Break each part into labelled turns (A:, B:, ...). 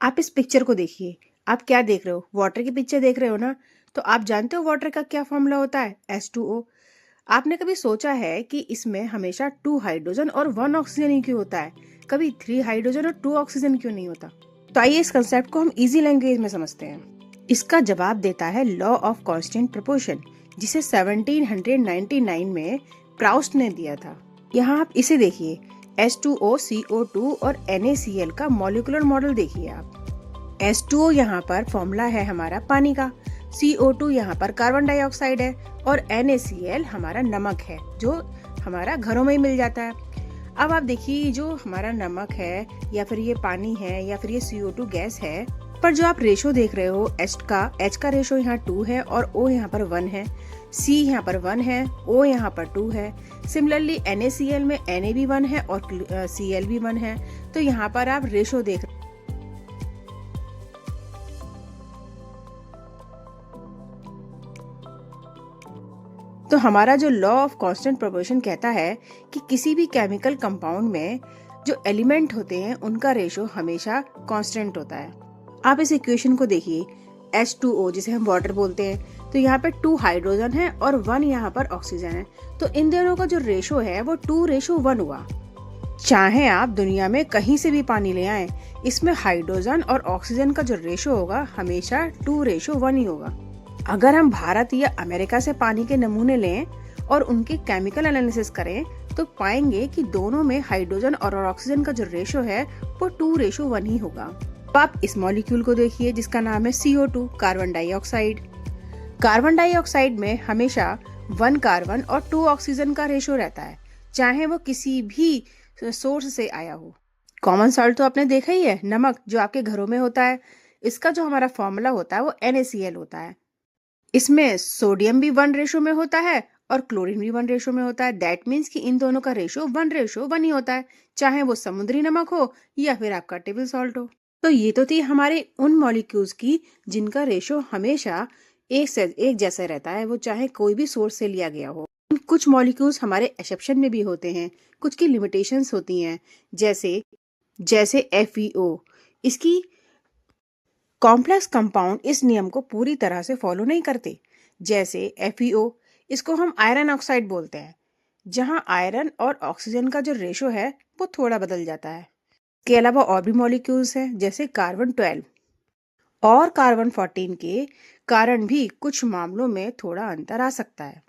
A: आप इस पिक्चर को देखिए। आप क्या देख रहे हो? वाटर की पिक्चर देख रहे हो ना? तो आप जानते हो वाटर का क्या फॉर्मूला होता है? H2O। आपने कभी सोचा है कि इसमें हमेशा 2 हाइड्रोजन और 1 ऑक्सीजन ही क्यों होता है? कभी 3 हाइड्रोजन और 2 ऑक्सीजन क्यों नहीं होता? तो आइए इस कंसेप्ट को हम इजी लैंग्वेज में समझते हैं। इसका जवाब देता है लॉ ऑफ कांस्टेंट प्रोपोर्शन, जिसे 1799 में प्राउस्ट ने दिया था। यहाँ आप इसे देखिए, H2O, CO2 और NaCl का मॉलिक्यूलर मॉडल देखिए आप। H2O यहाँ पर फॉर्मूला है हमारा पानी का, CO2 यहाँ पर कार्बन डाइऑक्साइड है और NaCl हमारा नमक है जो हमारा घरों में ही मिल जाता है। अब आप देखिए, जो हमारा नमक है या फिर ये पानी है या फिर ये CO2 गैस है, पर जो आप रेशो देख रहे हो H का रेशो यहाँ 2 है और O यहाँ पर 1 है, C यहाँ पर 1 है, O यहाँ पर 2 है। सिमिलरली NaCl में Na भी 1 है और Cl भी 1 है। तो यहाँ पर आप रेशो देख रहे हो। तो हमारा जो लॉ ऑफ कांस्टेंट प्रोपोर्शन कहता है कि किसी भी केमिकल कंपाउंड में जो एलिमेंट होते हैं उनका रेशो हमेशा कांस्टेंट होता है। आप इस इक्वेशन को देखिए, H2O जिसे हम वाटर बोलते हैं, तो यहाँ पे 2 हाइड्रोजन है और 1 यहाँ पर ऑक्सीजन है। तो इन दोनों का जो रेशो है वो 2:1 हुआ। चाहे आप दुनिया में कहीं से भी पानी ले आए, इसमें हाइड्रोजन और ऑक्सीजन का जो रेशो होगा हमेशा 2:1 ही होगा। अगर हम भारत या अमेरिका से पानी के नमूने लें और उनके केमिकल एनालिसिस करें तो पाएंगे कि दोनों में हाइड्रोजन और ऑक्सीजन का जो रेशो है वो 2:1 ही होगा। अब आप इस मॉलिक्यूल को देखिए जिसका नाम है CO2, carbon dioxide. Carbon dioxide में हमेशा 1 कार्बन और 2 ऑक्सीजन का रेशो रहता है, चाहे वो किसी भी सोर्स से आया हो। कॉमन सॉल्ट तो आपने देखा ही है, नमक जो आपके घरों में होता है। इसका जो हमारा फॉर्मूला होता है वो NaCl होता है। इसमें सोडियम भी 1 में होता है और क्लोरीन भी 1 में होता है। दैट मीन्स कि इन दोनों का रेशो 1:1 ही होता है, चाहे वो समुद्री नमक हो या फिर आपका टेबल सॉल्ट हो। तो ये तो थी हमारे उन मॉलिक्यूल्स की जिनका रेशो हमेशा एक से एक जैसा रहता है, वो चाहे कोई भी सोर्स से लिया गया हो। कुछ मॉलिक्यूल्स हमारे एक्सेप्शन में भी होते हैं, कुछ की लिमिटेशंस होती हैं, जैसे जैसे FeO। इसकी कॉम्प्लेक्स कंपाउंड इस नियम को पूरी तरह से फॉलो नहीं करते। जैसे FeO, इसको हम आयरन ऑक्साइड बोलते हैं, जहां आयरन और ऑक्सीजन का जो रेशो है वो थोड़ा बदल जाता है। इसके अलावा और भी मॉलिक्यूल्स हैं जैसे कार्बन 12 और कार्बन 14 के कारण भी कुछ मामलों में थोड़ा अंतर आ सकता है।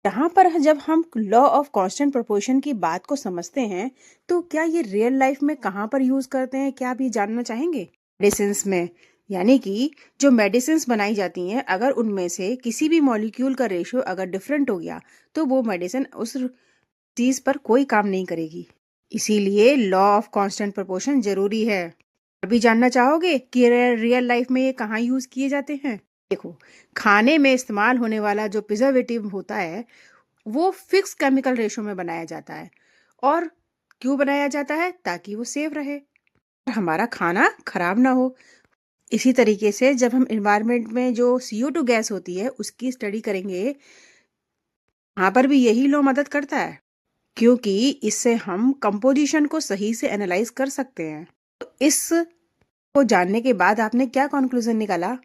A: यहाँ पर जब हम लॉ ऑफ कांस्टेंट प्रोपोर्शन की बात को समझते हैं तो क्या ये रियल लाइफ में कहाँ पर यूज करते हैं, क्या आप ये जानना चाहेंगे? मेडिसिन्स में, यानी कि जो मेडिसिन्स बनाई जाती हैं, अगर उनमें से किसी भी मॉलिक्यूल का रेशो अगर डिफरेंट हो गया तो वो मेडिसिन उस चीज पर कोई काम नहीं करेगी। इसीलिए लॉ ऑफ कांस्टेंट प्रोपोर्शन जरूरी है। अभी जानना चाहोगे कि रियल लाइफ में ये कहाँ यूज किए जाते हैं? देखो, खाने में इस्तेमाल होने वाला जो प्रिजर्वेटिव होता है वो फिक्स केमिकल रेशो में बनाया जाता है। और क्यों बनाया जाता है? ताकि वो सेफ रहे और हमारा खाना खराब ना हो। इसी तरीके से जब हम एनवायरनमेंट में जो CO2 गैस होती है उसकी स्टडी करेंगे, वहां पर भी यही लॉ मदद करता है, क्योंकि इससे हम कंपोजिशन को सही से एनालाइज कर सकते हैं। तो इस को जानने के बाद आपने क्या कंक्लूजन निकाला?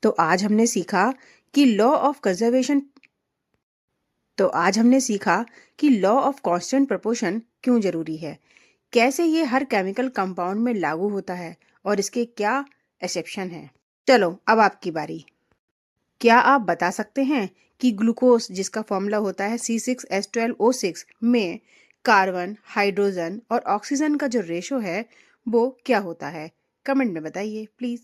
A: तो आज हमने सीखा कि लॉ ऑफ कंजर्वेशन तो आज हमने सीखा कि लॉ ऑफ कांस्टेंट प्रोपोर्शन क्यों जरूरी है, कैसे ये हर केमिकल कंपाउंड में लागू होता है और इसके क्या एक्सेप्शन है। चलो अब आपकी बारी। क्या आप बता सकते हैं कि ग्लूकोज जिसका फॉर्मूला होता है C6H12O6 में कार्बन, हाइड्रोजन और ऑक्सीजन का जो रेशो है वो क्या होता है? कमेंट में बताइए प्लीज।